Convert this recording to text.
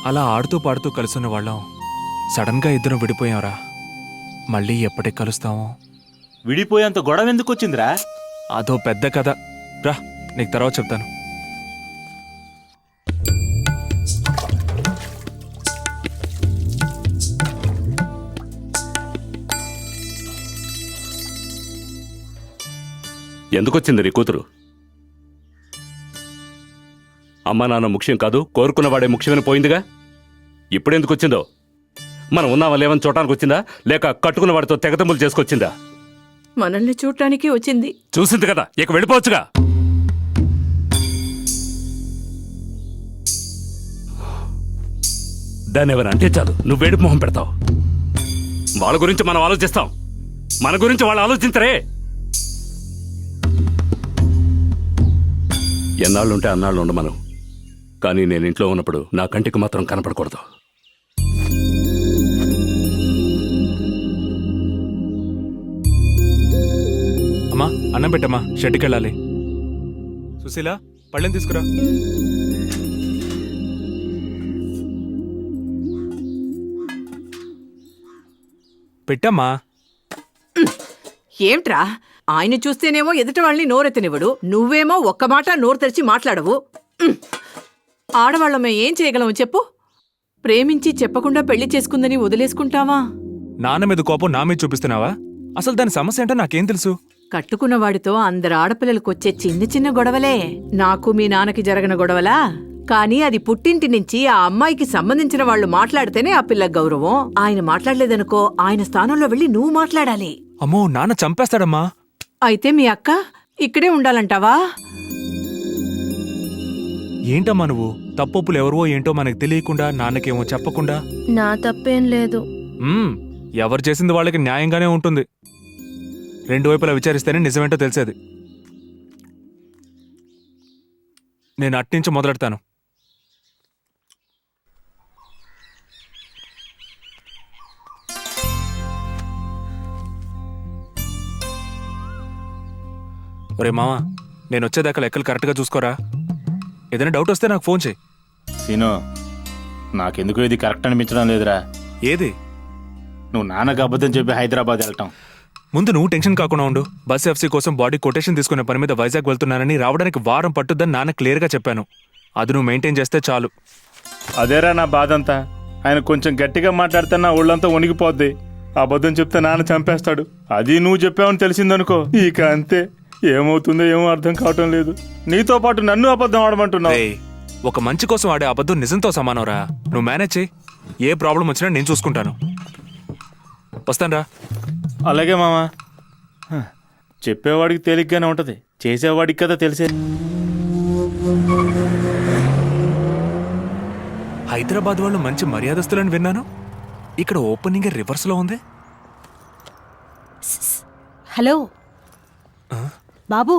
అలా ఆడుతూ పాడుతూ కలుసున్న వాళ్ళం సడన్గా ఇద్దరం విడిపోయాంరా. మళ్ళీ ఎప్పటికి కలుస్తామో. విడిపోయేంత గొడవ ఎందుకు వచ్చిందిరా? అదో పెద్ద కథ రా, నీకు తర్వాత చెప్తాను. ఎందుకొచ్చింది నీ కూతురు? అమ్మా నాన్న ముఖ్యం కాదు, కోరుకున్నవాడే ముఖ్యమని పోయిందిగా. ఇప్పుడెందుకు వచ్చిందో? మనం ఉన్నావా లేవని చూడటానికి వచ్చిందా, లేక కట్టుకున్న వాడితో తెగతములు చేసుకొచ్చిందా? మనల్ని చూడటానికి వచ్చింది. చూసింది కదా, ఇక వెళ్ళిపోవచ్చుగా. దాన్ని ఎవరు అంటే చాలు నువ్వు వేడి మొహం పెడతావు. వాళ్ళ గురించి మనం ఆలోచిస్తాం, మన గురించి వాళ్ళు ఆలోచించరే. ఎన్నాళ్ళుంటే అన్నాళ్ళు ఉండ మనం, కానీ నేను ఇంట్లో ఉన్నప్పుడు నా కంటికి మాత్రం కనపడకూడదు. అమ్మా అన్నం పెట్టమ్మా, షెడ్కి వెళ్ళాలి. సుశీల పళ్ళెం తీసుకురా. పెట్టమ్మా. ఏమిట్రా, ఆయన చూస్తేనేమో ఎదుట వాళ్ళని నోరెత్తనివ్వడు, నువ్వేమో ఒక్క మాట నోరు తెరిచి మాట్లాడవు. ఆడవాళ్ళమే ఏం చేయగలము చెప్పు? ప్రేమించి చెప్పకుండా పెళ్లి చేసుకుందని వదిలేసుకుంటావా? నాన్న మీద కోపం నా మీద చూపిస్తున్నావా? అసలు దాని సమస్య ఏంటో నాకేం తెలుసు? కట్టుకున్నవాడితో అందరు ఆడపిల్లలకొచ్చే చిన్న చిన్న గొడవలే. నాకు మీ నాన్నకి జరగని గొడవలా? కానీ అది పుట్టింటి నుంచి ఆ అమ్మాయికి సంబంధించిన వాళ్ళు మాట్లాడితేనే ఆ పిల్ల గౌరవం. ఆయన మాట్లాడలేదనుకో, ఆయన స్థానంలో వెళ్ళి నువ్వు మాట్లాడాలి. అమ్మో, నాన్న చంపేస్తాడమ్మా. అయితే మీ అక్క ఇక్కడే ఉండాలంటావా? ఏంటమ్మా నువ్వు? తప్పొప్పులు ఎవరో ఏంటో మనకు తెలియకుండా, నాన్నకేమో చెప్పకుండా. నా తప్పేం లేదు. ఎవరు చేసింది వాళ్ళకి న్యాయంగానే ఉంటుంది. రెండు వైపులా విచారిస్తేనే నిజమేంటో తెలిసేది. నేను అట్నుంచి మొదలెడతాను. ఒరే మావా, నేను వచ్చేదాకా లెక్కలు కరెక్ట్గా చూసుకోరా. ఏదైనా డౌట్ వస్తే నాకు ఫోన్ చేయి. సీను, నాకెందుకు ఇది కరెక్ట్ అనిపించడం లేదురా. ఏది? నువ్వు నాన్నకు అబద్ధం చెప్పి హైదరాబాద్ వెళ్ళటం. ముందు నువ్వు టెన్షన్ కాకుండా ఉండు. బస్ ఎఫ్సీ కోసం బాడీ కొటేషన్ తీసుకునే పని మీద వైజాగ్ వెళ్తున్నానని, రావడానికి వారం పట్టుద్దని నాన్న క్లియర్గా చెప్పాను. అది నువ్వు మెయింటైన్ చేస్తే చాలు. అదేరా నా బాధంతా. ఆయన కొంచెం గట్టిగా మాట్లాడితే నా ఒళ్ళంతా వణిగిపోద్ది. అబద్ధం చెప్తే నాన్న చంపేస్తాడు. అది నువ్వు చెప్పావని తెలిసిందనుకో, ఇక అంతే. ఏమవుతుందో ఏమో అర్థం కావటం లేదు. నీతో పాటు నన్ను అబద్ధం ఆడమంటున్నావు. ఒక మంచి కోసం ఆడే అబద్ధం నిజంతో సమానంరా. నువ్వు మేనేజ్ చేయి. ఏ ప్రాబ్లం వచ్చినా నేను చూసుకుంటాను. వస్తానరా. అలాగే మామా. చెప్పేవాడికి తేలిగ్గానే ఉంటది, చేసేవాడికి కదా తెలిసే. హైదరాబాద్ వాళ్ళు మంచి మర్యాదస్తులని విన్నాను. ఇక్కడ ఓపెనింగ్ రివర్స్ లో ఉంది. హలో బాబు,